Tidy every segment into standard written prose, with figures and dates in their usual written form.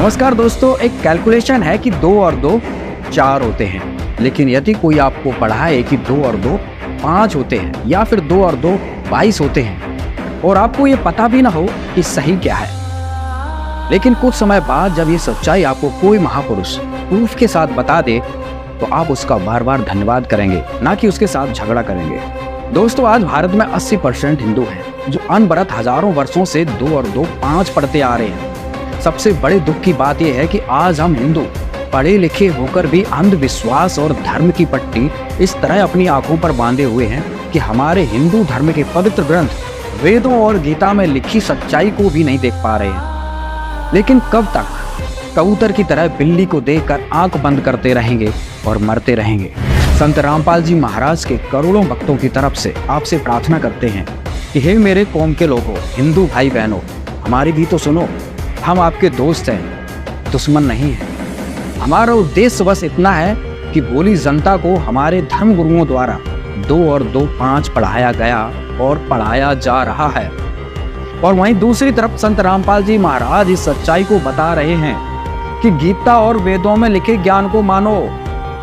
नमस्कार दोस्तों, एक कैलकुलेशन है कि 2 और 2 4 होते हैं। लेकिन यदि कोई आपको पढ़ाए कि 2 और 2 5 होते हैं या फिर 2 और 2 22 होते हैं और आपको ये पता भी ना हो कि सही क्या है, लेकिन कुछ समय बाद जब ये सच्चाई आपको कोई महापुरुष प्रूफ के साथ बता दे तो आप उसका बार बार धन्यवाद करेंगे, ना कि उसके साथ झगड़ा करेंगे। दोस्तों, आज भारत में 80% हिंदू हैं जो अनवरत हजारों वर्षों से 2 और 2 5 पढ़ते आ रहे हैं। सबसे बड़े दुख की बात यह है कि आज हम हिंदू पढ़े लिखे होकर भी अंधविश्वास और धर्म की पट्टी इस तरह अपनी आंखों पर बांधे हुए हैं कि हमारे हिंदू धर्म के पवित्र ग्रंथ वेदों और गीता में लिखी सच्चाई को भी नहीं देख पा रहे हैं। लेकिन कब तक कबूतर की तरह बिल्ली को देखकर आंख बंद करते रहेंगे और मरते रहेंगे। संत रामपाल जी महाराज के करोड़ों भक्तों की तरफ से आपसे प्रार्थना करते हैं कि हे मेरे कौम के लोगों, हिंदू भाई बहनों, हमारी भी तो सुनो। हम आपके दोस्त हैं, दुश्मन नहीं हैं। हमारा उद्देश्य बस इतना है कि भोली जनता को हमारे धर्म गुरुओं द्वारा 2 और 2 5 पढ़ाया गया और पढ़ाया जा रहा है। और वहीं दूसरी तरफ संत रामपाल जी महाराज इस सच्चाई को बता रहे हैं कि गीता और वेदों में लिखे ज्ञान को मानो,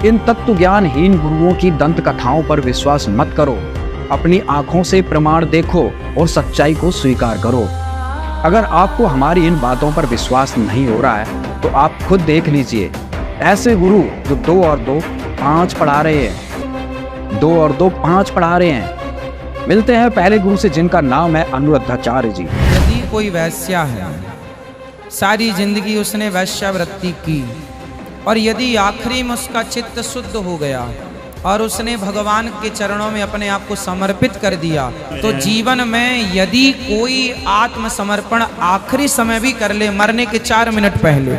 इन तत्व ज्ञानहीन गुरुओं की दंत कथाओं पर विश्वास मत करो, अपनी आंखों से प्रमाण देखो और सच्चाई को स्वीकार करो। अगर आपको हमारी इन बातों पर विश्वास नहीं हो रहा है तो आप खुद देख लीजिए ऐसे गुरु जो 2 और 2 5 पढ़ा रहे हैं, 2 और 2 5 पढ़ा रहे हैं। मिलते हैं पहले गुरु से जिनका नाम है अनिरुद्धाचार्य जी। यदि कोई वैश्या है, सारी जिंदगी उसने वैश्यावृत्ति की और यदि आखिरी में उसका चित्त शुद्ध हो गया और उसने भगवान के चरणों में अपने आप को समर्पित कर दिया, तो जीवन में यदि कोई आत्मसमर्पण आखिरी समय भी कर ले, मरने के 4 मिनट पहले,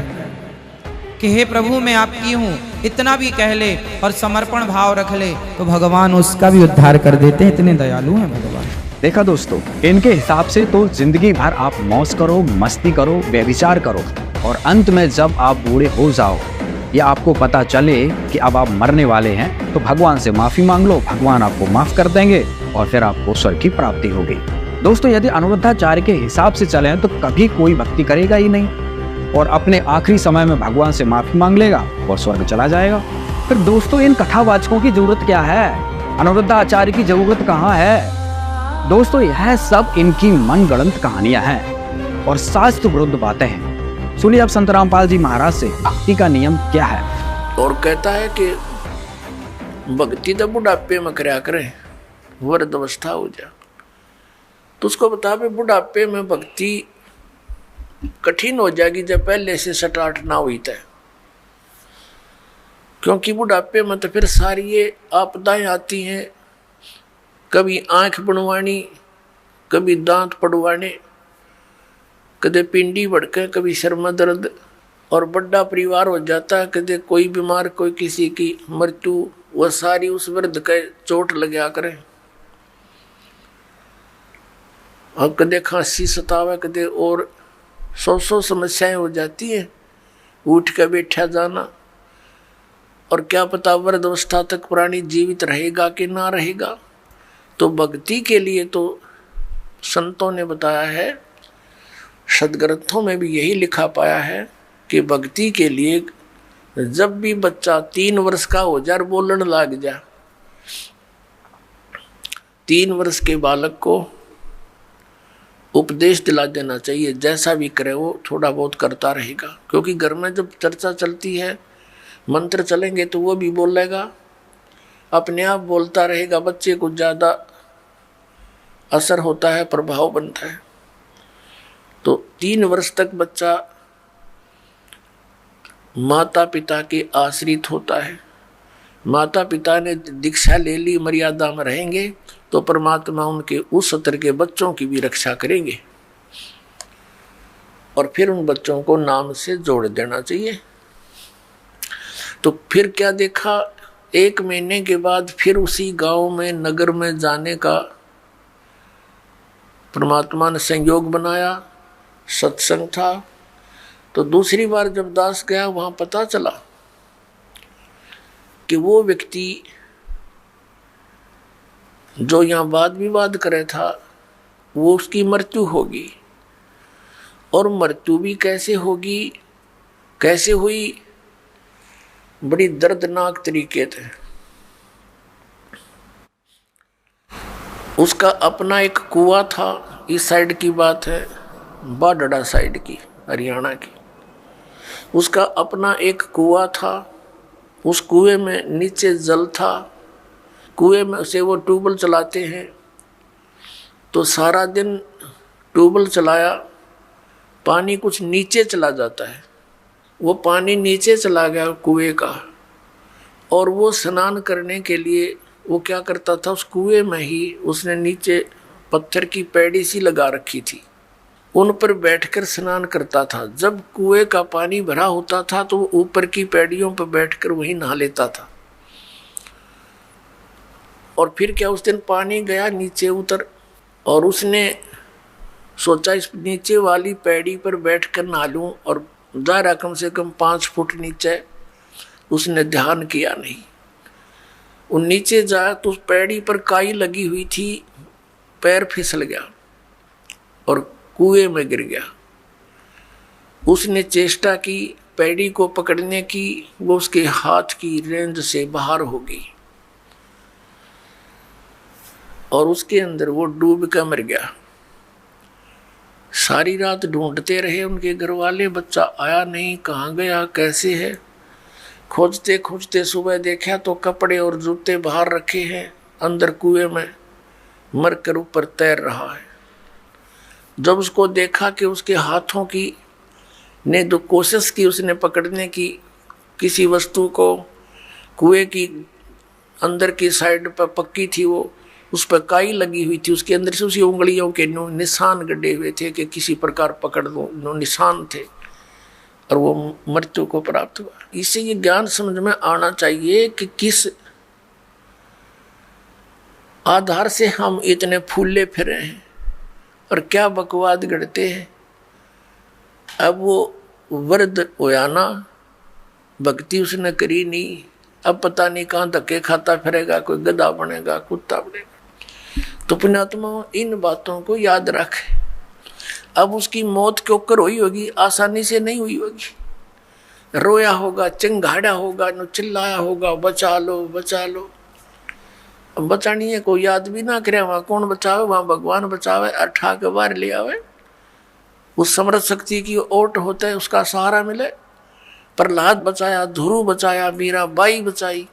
कि हे प्रभु मैं आपकी हूँ, इतना भी कह ले और समर्पण भाव रख ले, तो भगवान उसका भी उद्धार कर देते हैं। इतने दयालु हैं भगवान। देखा दोस्तों, इनके हिसाब से तो जिंदगी भर आप मौज करो, मस्ती करो, व्यभिचार करो और अंत में जब आप बूढ़े हो जाओ या आपको पता चले कि अब आप मरने वाले हैं तो भगवान से माफी मांग लो, भगवान आपको माफ कर देंगे और फिर आपको स्वर्ग की प्राप्ति होगी। दोस्तों, यदि अनिरुद्धाचार्य के हिसाब से चलें तो कभी कोई भक्ति करेगा ही नहीं और अपने आखिरी समय में भगवान से माफी मांग लेगा और स्वर्ग चला जाएगा। फिर दोस्तों, इन कथावाचकों की जरूरत क्या है? अनिरुद्धाचार्य की जरूरत कहाँ है? दोस्तों, यह सब इनकी मनगढ़ंत कहानियां हैं और शास्त्र विरुद्ध बातें हैं। सुनिए अब संत रामपाल जी महाराज से भक्ति का नियम क्या है। और कहता है कि भक्ति तो बुढ़ापे में करया करें, वृद्ध अवस्था हो जा। तो उसको बता भी बुढ़ापे में भक्ति कठिन हो जाएगी जब पहले से स्टार्ट ना हुई तय, क्योंकि बुढ़ापे में तो फिर सारी ये आपदाएं आती हैं, कभी आंख बनवानी, कभी दांत पड़वाने, कदे पिंडी भड़के, कभी सिर में दर्द और बड़ा परिवार हो जाता है, कदे कोई बीमार, कोई किसी की मृत्यु, वह सारी उस वृद्ध के चोट लगा करे। और कदे खांसी सतावे, कदे और 100 समस्याएं हो जाती हैं, उठ के बैठा जाना, और क्या पता वृद्ध अवस्था तक प्राणी जीवित रहेगा कि ना रहेगा। तो भक्ति के लिए तो संतों ने बताया है, सदग्रंथों में भी यही लिखा पाया है कि भक्ति के लिए जब भी बच्चा 3 वर्ष का हो जाए, बोलने लग जा, 3 वर्ष के बालक को उपदेश दिला देना चाहिए। जैसा भी करे वो थोड़ा बहुत करता रहेगा, क्योंकि घर में जब चर्चा चलती है, मंत्र चलेंगे तो वो भी बोलेगा, अपने आप बोलता रहेगा। बच्चे को ज़्यादा असर होता है, प्रभाव बनता है। तो 3 वर्ष तक बच्चा माता पिता के आश्रित होता है। माता पिता ने दीक्षा ले ली, मर्यादा में रहेंगे तो परमात्मा उनके उस स्तर के बच्चों की भी रक्षा करेंगे और फिर उन बच्चों को नाम से जोड़ देना चाहिए। तो फिर क्या देखा, 1 महीने के बाद फिर उसी गांव में, नगर में जाने का परमात्मा ने संयोग बनाया, सत्संग था। तो दूसरी बार जब दास गया, वहां पता चला कि वो व्यक्ति जो यहाँ वाद विवाद करे था, वो उसकी मृत्यु होगी। और मृत्यु भी कैसे होगी, कैसे हुई? बड़ी दर्दनाक तरीके थे। उसका अपना एक कुआं था, इस साइड की बात है, बाडड़ा साइड की, हरियाणा की। उसका अपना एक कुआं था, उस कुएं में नीचे जल था। कुएं में से वो ट्यूबवेल चलाते हैं, तो सारा दिन ट्यूबवेल चलाया, पानी कुछ नीचे चला जाता है। वो पानी नीचे चला गया कुएं का, और वो स्नान करने के लिए वो क्या करता था, उस कुएं में ही उसने नीचे पत्थर की पैड़ी सी लगा रखी थी, उन पर बैठकर स्नान करता था। जब कुएं का पानी भरा होता था तो वो ऊपर की पैड़ियों पर बैठकर वहीं नहा लेता था। और फिर क्या, उस दिन पानी गया नीचे उतर, और उसने सोचा इस नीचे वाली पैड़ी पर बैठकर नहा लूं, और दायरा कम से कम 5 फुट नीचे। उसने ध्यान किया नहीं, वो नीचे जाया तो उस पैड़ी पर काई लगी हुई थी, पैर फिसल गया और कुएं में गिर गया। उसने चेष्टा की पैड़ी को पकड़ने की, वो उसके हाथ की रेंज से बाहर हो गई और उसके अंदर वो डूब कर मर गया। सारी रात ढूंढते रहे उनके घर वाले, बच्चा आया नहीं, कहाँ गया, कैसे है। खोजते खोजते सुबह देखा तो कपड़े और जूते बाहर रखे हैं, अंदर कुएं में मरकर ऊपर तैर रहा है। जब उसको देखा कि उसके हाथों की ने जो कोशिश की उसने पकड़ने की किसी वस्तु को, कुएं की अंदर की साइड पर पक्की थी वो, उस पर काई लगी हुई थी, उसके अंदर से उसी उंगलियों के निशान गड्ढे हुए थे कि किसी प्रकार पकड़ दो, निशान थे, और वो मृत्यु को प्राप्त हुआ। इससे ये ज्ञान समझ में आना चाहिए कि किस आधार से हम इतने फूले फिरे हैं और क्या बकवाद गढ़ते हैं। अब वो वृद्ध होया ना, भक्ति उसने करी नहीं, अब पता नहीं कहाँ धक्के खाता फिरेगा, कोई गधा बनेगा, कुत्ता बनेगा। तो पुण्यात्मा इन बातों को याद रखे। अब उसकी मौत क्यों कर हुई होगी, आसानी से नहीं हुई होगी। रोया होगा, चिंगाड़ा होगा, चिल्लाया होगा, बचा लो बचा लो। अब बचानी है, कोई याद भी ना करे, वहां कौन बचावे, वहां भगवान बचावे, अठा के बाहर ले आवे। उस समर्थ शक्ति की ओट होता है, उसका सहारा मिले। प्रहलाद बचाया, ध्रुव बचाया, मीराबाई बचाई,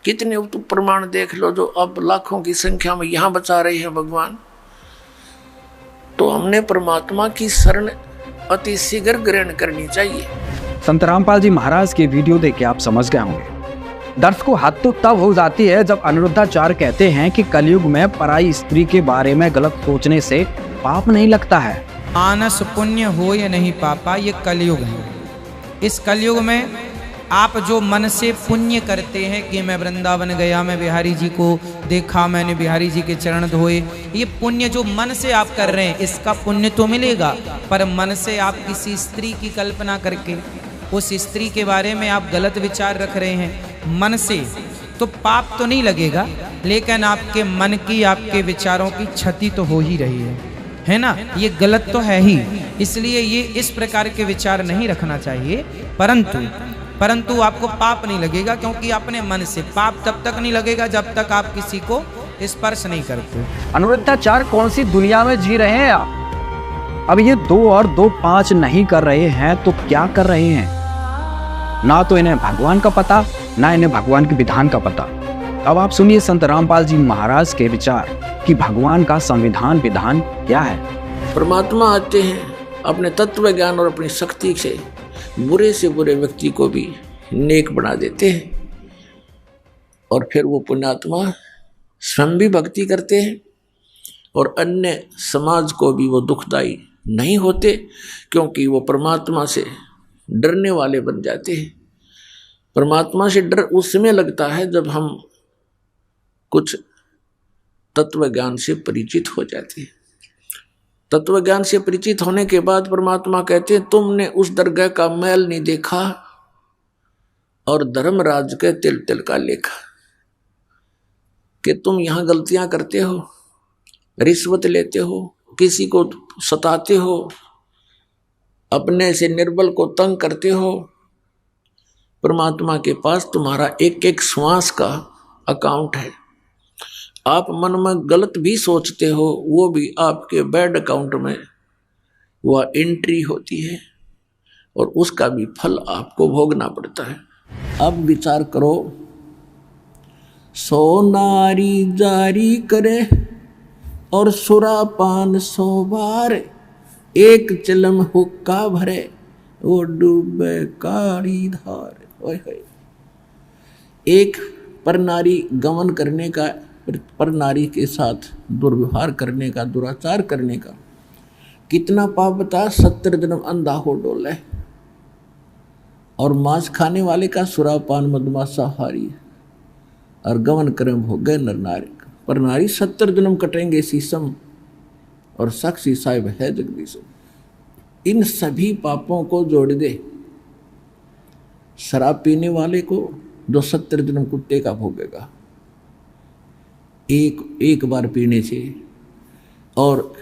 कितने प्रमाण देख लो जो अब लाखों की संख्या में यहाँ बचा रहे हैं भगवान। तो हमने परमात्मा की शरण अति शीघ्र ग्रहण करनी चाहिए। संत रामपाल जी महाराज के वीडियो देख के आप समझ गए होंगे, दर्द को हद तो तब हो जाती है जब अनिरुद्धाचार्य कहते हैं कि कलयुग में पराई स्त्री के बारे में गलत सोचने से पाप नहीं लगता है। मानस पुण्य हो या नहीं पापा, ये कलयुग है। इस कलयुग में आप जो मन से पुण्य करते हैं कि मैं वृंदावन गया, मैं बिहारी जी को देखा, मैंने बिहारी जी के चरण धोए, ये पुण्य जो मन से आप कर रहे हैं इसका पुण्य तो मिलेगा। पर मन से आप किसी स्त्री की कल्पना करके उस स्त्री के बारे में आप गलत विचार रख रहे हैं मन से, तो पाप तो नहीं लगेगा, लेकिन आपके मन की, आपके विचारों की क्षति तो हो ही रही है ना। ये गलत तो है ही, इसलिए ये इस प्रकार के विचार नहीं रखना चाहिए। परंतु आपको पाप नहीं लगेगा, क्योंकि अपने मन से। पाप तब तक नहीं लगेगा जब तक आप किसी को स्पर्श नहीं करते। अनिरुद्धाचार्य कौन सी दुनिया में जी रहे हैं आप? अब ये 2 और 2 5 नहीं कर रहे हैं तो क्या कर रहे हैं? ना तो इन्हें भगवान का पता, ना इन्हें भगवान के विधान का पता। अब आप सुनिए संत रामपाल जी महाराज के विचार कि भगवान का संविधान विधान क्या है। परमात्मा आते हैं अपने तत्व ज्ञान और अपनी शक्ति से बुरे से बुरे व्यक्ति को भी नेक बना देते हैं, और फिर वो पुण्यात्मा स्वयं भी भक्ति करते हैं और अन्य समाज को भी वो दुखदाई नहीं होते, क्योंकि वो परमात्मा से डरने वाले बन जाते हैं। परमात्मा से डर उस समय लगता है जब हम कुछ तत्व ज्ञान से परिचित हो जाते हैं। तत्व ज्ञान से परिचित होने के बाद परमात्मा कहते हैं तुमने उस दरगाह का मैल नहीं देखा और धर्मराज के तिल तिल का लेखा, कि तुम यहां गलतियां करते हो, रिश्वत लेते हो, किसी को सताते हो, अपने से निर्बल को तंग करते हो, परमात्मा के पास तुम्हारा एक एक श्वास का अकाउंट है। आप मन में गलत भी सोचते हो, वो भी आपके बैड अकाउंट में वह एंट्री होती है और उसका भी फल आपको भोगना पड़ता है। अब विचार करो, सो नारी जारी करे और सुरापान 100 बार, एक चिलम हुक्का भरे वो डूबे काली धार। ओए होए, एक पर नारी गमन करने का, पर नारी के साथ दुर्व्यवहार करने का, दुराचार करने का कितना पाप बता। 70 जन्म अंधा हो डोले। और मांस खाने वाले का सुरापान मधुमासा हारी और गमन कर्म हो गए नर नारी। पर नारी 70 जन्म कटेंगे शीशम और साक्षी साहिब है जगदीश। इन सभी पापों को जोड़ दे। शराब पीने वाले को जो 70 जन्म कुत्ते का भोगेगा एक बार पीने से, और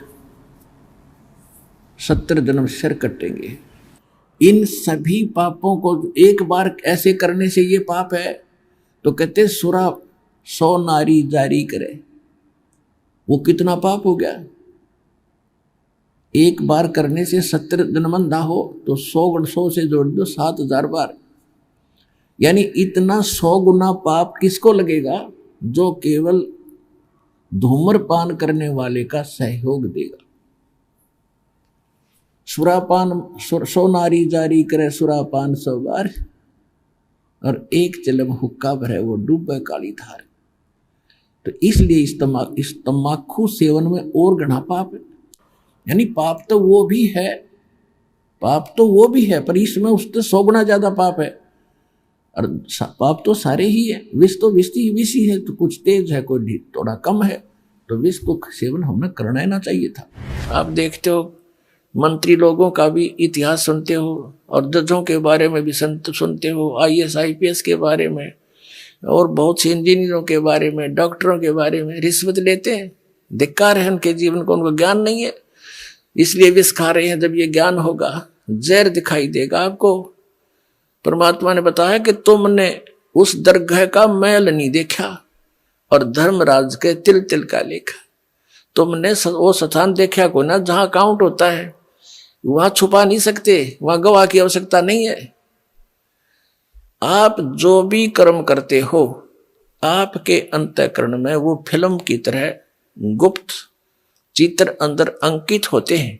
70 जन्म सिर कटेंगे। इन सभी पापों को एक बार ऐसे करने से ये पाप है, तो कहते सुरा 100 नारी जारी करे, वो कितना पाप हो गया। एक बार करने से 70 जन्म अंधा हो तो 100 से जोड़ दो 7000 बार, यानी इतना 100 गुना पाप किसको लगेगा, जो केवल धूम्रपान करने वाले का सहयोग देगा। सुरापान 100 नारी जारी करे सुरापान 100 बार, और एक चिलम हुक्का भरे वो डूबे काली धार। तो इसलिए इस तम्बाकू सेवन में और घना पाप है। यानी पाप तो वो भी है, पर इसमें उससे 100 गुना ज्यादा पाप है। और पाप तो सारे ही है, विष तो विष ही है, तो कुछ तेज है कोई थोड़ा कम है, तो विष को सेवन हमने करना ही ना चाहिए था। आप देखते हो मंत्री लोगों का भी इतिहास सुनते हो, और जजों के बारे में भी सुनते हो, IAS IPS के बारे में, और बहुत से इंजीनियरों के बारे में, डॉक्टरों के बारे में। रिश्वत लेते हैं, धिक्कार है उनके जीवन को, उनको ज्ञान नहीं है इसलिए विष खा रहे हैं। जब ये ज्ञान होगा जहर दिखाई देगा आपको। परमात्मा ने बताया कि तुमने उस दरगाह का मैल नहीं देखा और धर्मराज के तिल तिल का लेखा। तुमने वो स्थान देखा को ना जहां काउंट होता है, वहां छुपा नहीं सकते, वहां गवाह की आवश्यकता नहीं है। आप जो भी कर्म करते हो, आपके अंतःकरण में वो फिल्म की तरह गुप्त चित्र अंदर अंकित होते हैं,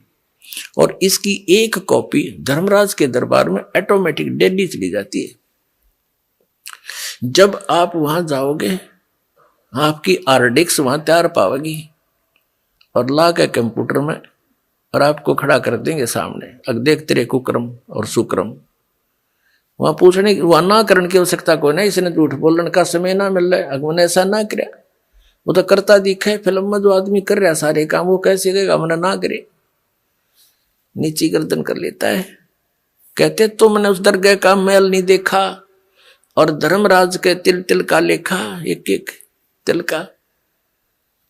और इसकी एक कॉपी धर्मराज के दरबार में ऑटोमेटिक डेली चली जाती है। जब आप वहां जाओगे, आपकी आरडिक्स वहां तैयार पाओगी, और ला के कंप्यूटर में, और आपको खड़ा कर देंगे सामने, अब देख तेरे कुक्रम और सुक्रम। वहां पूछने की, वहां ना करने की आवश्यकता कोई नहीं, इसने झूठ बोलने का समय ना मिल रहा है, अगमन ऐसा ना करे, वो तो करता दिखा है। फिल्म में जो आदमी कर रहा है सारे काम, वो कैसे करेगा मैंने ना करे, नीची गर्दन कर लेता है। कहते तुमने उस दरगाह का मैल नहीं देखा और धर्मराज के तिल तिल का लेखा, एक एक तिल का।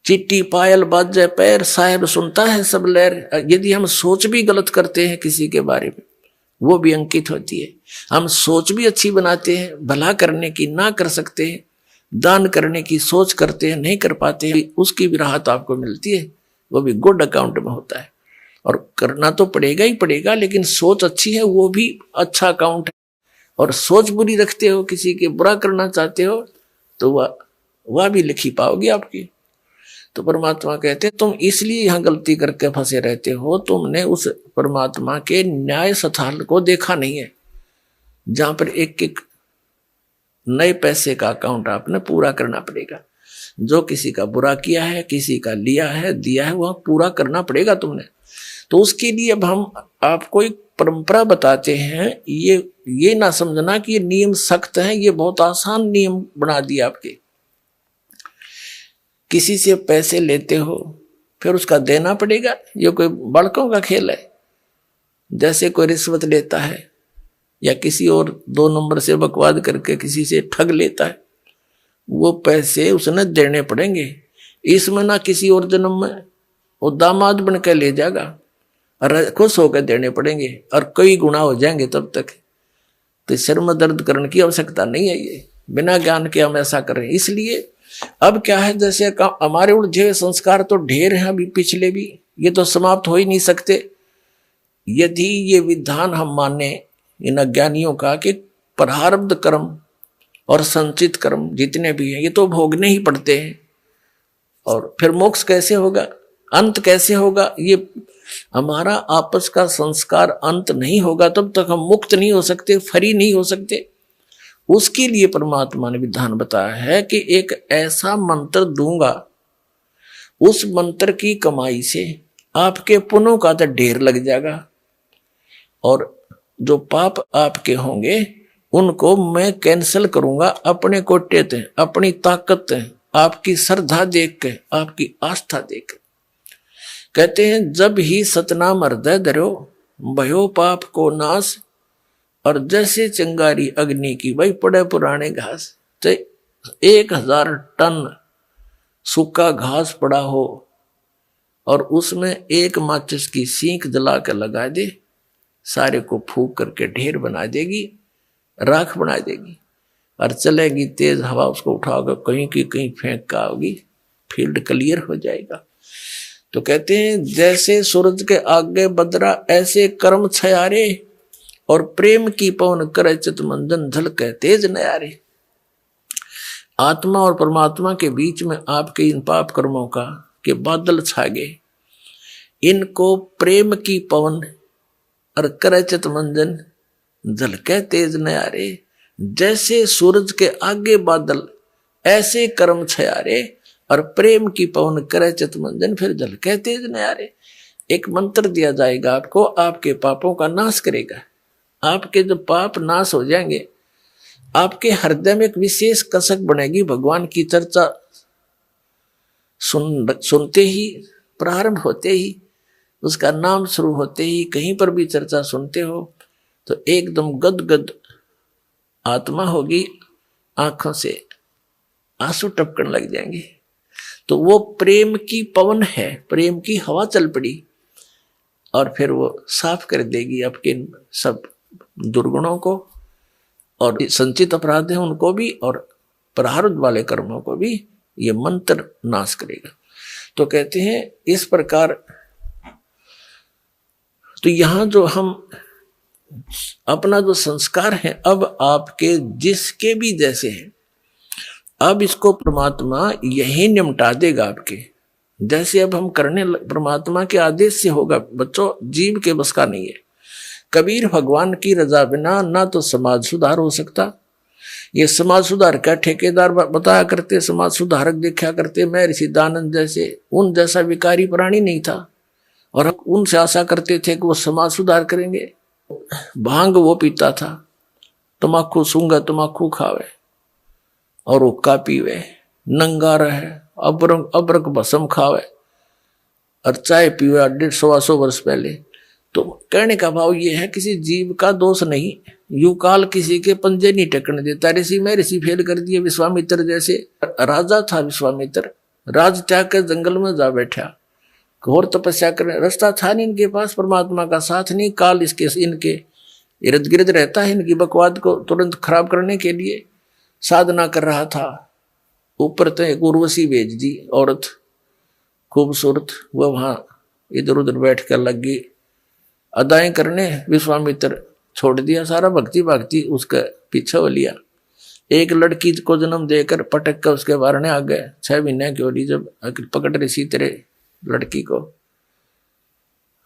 चिट्टी पायल बाजे पैर, साहेब सुनता है सब लहर। यदि हम सोच भी गलत करते हैं किसी के बारे में, वो भी अंकित होती है। हम सोच भी अच्छी बनाते हैं, भला करने की ना कर सकते हैं, दान करने की सोच करते हैं, नहीं कर पाते हैं, उसकी भी राहत आपको मिलती है, वो भी गुड अकाउंट में होता है। और करना तो पड़ेगा ही पड़ेगा, लेकिन सोच अच्छी है वो भी अच्छा अकाउंट है। और सोच बुरी रखते हो, किसी के बुरा करना चाहते हो, तो वह भी लिखी पाओगी आपकी। तो परमात्मा कहते तुम इसलिए यहां गलती करके फंसे रहते हो, तुमने उस परमात्मा के न्याय स्थल को देखा नहीं है, जहां पर एक एक नए पैसे का अकाउंट आपने पूरा करना पड़ेगा। जो किसी का बुरा किया है, किसी का लिया है, दिया है, वह पूरा करना पड़ेगा तुमने। तो उसके लिए अब हम आपको एक परंपरा बताते हैं। ये ना समझना कि ये नियम सख्त हैं, ये बहुत आसान नियम बना दिए आपके। किसी से पैसे लेते हो फिर उसका देना पड़ेगा, ये कोई बड़कों का खेल है। जैसे कोई रिश्वत लेता है या किसी और 2 नंबर से बकवाद करके किसी से ठग लेता है, वो पैसे उसने देने पड़ेंगे। इसमें ना किसी और जन्म में वो दामाद बन के ले जाएगा और खुश होकर देने पड़ेंगे, और कई गुना हो जाएंगे तब तक। तो सिर में दर्द करने की आवश्यकता नहीं है। ये बिना ज्ञान के हम ऐसा करें। इसलिए अब क्या है, जैसे हमारे उलझे हुए संस्कार तो ढेर हैं अभी पिछले भी, ये तो समाप्त हो ही नहीं सकते। यदि ये विधान हम माने इन अज्ञानियों का कि प्रारब्ध कर्म और संचित कर्म जितने भी हैं ये तो भोगने ही पड़ते हैं, और फिर मोक्ष कैसे होगा, अंत कैसे होगा? ये हमारा आपस का संस्कार अंत नहीं होगा तब तक हम मुक्त नहीं हो सकते, फ्री नहीं हो सकते। उसके लिए परमात्मा ने विधान बताया है कि एक ऐसा मंत्र दूंगा, उस मंत्र की कमाई से आपके पुण्यों का तो ढेर लग जाएगा, और जो पाप आपके होंगे उनको मैं कैंसिल करूंगा अपने कोटे ते, अपनी ताकत ते, आपकी श्रद्धा देख के, आपकी आस्था देख के। कहते हैं जब ही सतनाम हृदय धरो भयो पाप को नाश, और जैसे चिंगारी अग्नि की भाई पड़े पुराने घास, तो 1000 टन सूखा घास पड़ा हो और उसमें एक माचिस की सीख जला कर लगा दे, सारे को फूक करके ढेर बना देगी, राख बना देगी, और चलेगी तेज हवा उसको उठाकर कहीं की कहीं फेंक का होगी, फील्ड क्लियर हो जाएगा। तो कहते हैं जैसे सूरज के आगे बदरा ऐसे कर्म छयारे, और प्रेम की पवन करे चित मंजन झलके तेज नयारे। आत्मा और परमात्मा के बीच में आपके इन पाप कर्मों का के बादल छा गए, इनको प्रेम की पवन और करे चित मंजन झलके तेज नयारे। जैसे सूरज के आगे बादल ऐसे कर्म छयारे, और प्रेम की पवन करे चित मंजन फिर झलके तेज नयारे। एक मंत्र दिया जाएगा आपको, आपके पापों का नाश करेगा। आपके जो पाप नाश हो जाएंगे, आपके हृदय में एक विशेष कसक बनेगी। भगवान की चर्चा सुनते ही, प्रारंभ होते ही, उसका नाम शुरू होते ही, कहीं पर भी चर्चा सुनते हो तो एकदम गदगद आत्मा होगी, आंखों से आंसू टपकने लग जाएंगे। तो वो प्रेम की पवन है, प्रेम की हवा चल पड़ी, और फिर वो साफ कर देगी आपके सब दुर्गुणों को, और संचित अपराध है उनको भी, और प्रारब्ध वाले कर्मों को भी ये मंत्र नाश करेगा। तो कहते हैं इस प्रकार, तो यहां जो हम अपना जो संस्कार है अब आपके जिसके भी जैसे हैं, अब इसको परमात्मा यही निमटा देगा आपके जैसे। अब हम करने परमात्मा के आदेश से होगा बच्चों, जीव के बस का नहीं है। कबीर भगवान की रजा बिना ना तो समाज सुधार हो सकता। ये समाज सुधार का ठेकेदार बताया करते, समाज सुधारक देखा करते, मैं ऋषि दानंद जैसे, उन जैसा विकारी प्राणी नहीं था, और हम उनसे आशा करते थे कि वो समाज सुधार करेंगे। भांग वो पीता था, तमाकू सूंगा तमाकू खावे और हुक्का पीवे, नंगा रहे, अबरक भस्म खावे और चाय पीवे 150 वर्ष पहले। तो कहने का भाव ये है किसी जीव का दोष नहीं, यू काल किसी के पंजे नहीं टेकने देता। ऋषि में ऋषि फेल कर दिए। विश्वामित्र जैसे राजा था, विश्वामित्र राज त्याग कर जंगल में जा बैठा, घोर तपस्या करने, रास्ता था नहीं इनके पास, परमात्मा का साथ नहीं, काल इसके इनके इर्द गिर्द रहता है, इनकी बकवाद को तुरंत खराब करने के लिए साधना कर रहा था। ऊपर तो एक उर्वशी भेज दी औरत खूबसूरत, वह वहां इधर उधर बैठ कर लग गई अदाएं करने। विश्वामित्र छोड़ दिया सारा, भक्ति भक्ति उसका पीछे हो लिया। एक लड़की को जन्म देकर पटक कर उसके बारने आ गए। 6 महीने की होली जब पकड़ रही तेरे लड़की को,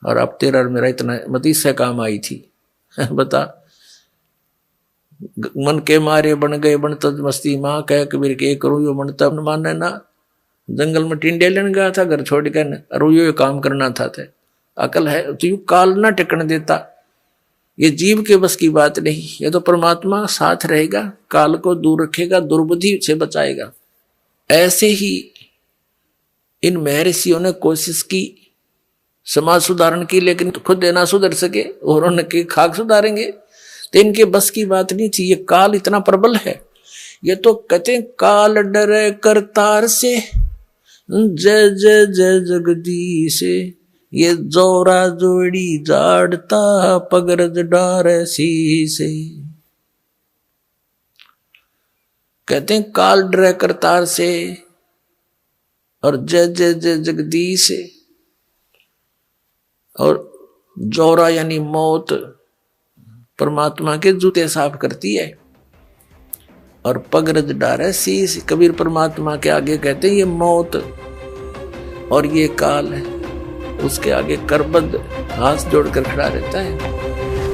और अब तेरा और मेरा इतना मती से काम आई थी बता। मन के मारे बन गए बन तज मस्ती माँ, कह कबीर के करूँ यो मन तब माने ना। जंगल में टिंडे लेने गया था घर छोड़ कर, और यो काम करना था। अकल है तो यू काल ना टिकने देता। ये जीव के बस की बात नहीं, ये तो परमात्मा साथ रहेगा, काल को दूर रखेगा, दुर्बुद्धि से बचाएगा। ऐसे ही इन महर्षियों ने कोशिश की समाज सुधारण की, लेकिन खुद ना सुधर सके और उनके खाक सुधारेंगे तो इनके बस की बात नहीं थी। ये काल इतना प्रबल है। ये तो कहते हैं काल डरे करतार से, जय जय जय जगदीश, ये जोरा जोड़ी जाड़ता पगरज डार सी से। कहते हैं काल डरे करतार से और जय जय जय जगदीश से, और जोरा यानी मौत परमात्मा के जूते साफ करती है, और पगरज डारे शीश कबीर परमात्मा के आगे कहते हैं ये मौत और ये काल है, उसके आगे करबद्ध हाथ जोड़कर खड़ा रहता है।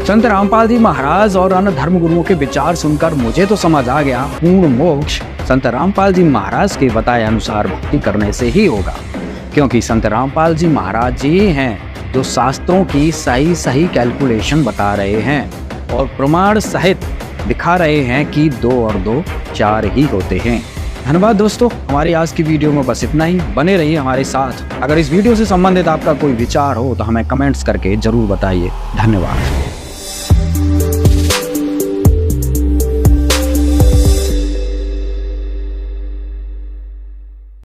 संत रामपाल जी महाराज और अन्य धर्म गुरुओं के विचार सुनकर मुझे तो समझ आ गया, पूर्ण मोक्ष संत रामपाल जी महाराज के बताए अनुसार भक्ति करने से ही होगा, क्योंकि संत रामपाल जी महाराज जी हैं जो शास्त्रों की सही सही कैलकुलेशन बता रहे हैं और प्रमाण सहित दिखा रहे हैं कि 2 और 2 4 ही होते हैं। धन्यवाद दोस्तों, हमारी आज की वीडियो में बस इतना ही। बने रहिए हमारे साथ। अगर इस वीडियो से संबंधित आपका कोई विचार हो तो हमें कमेंट्स करके जरूर बताइए। धन्यवाद।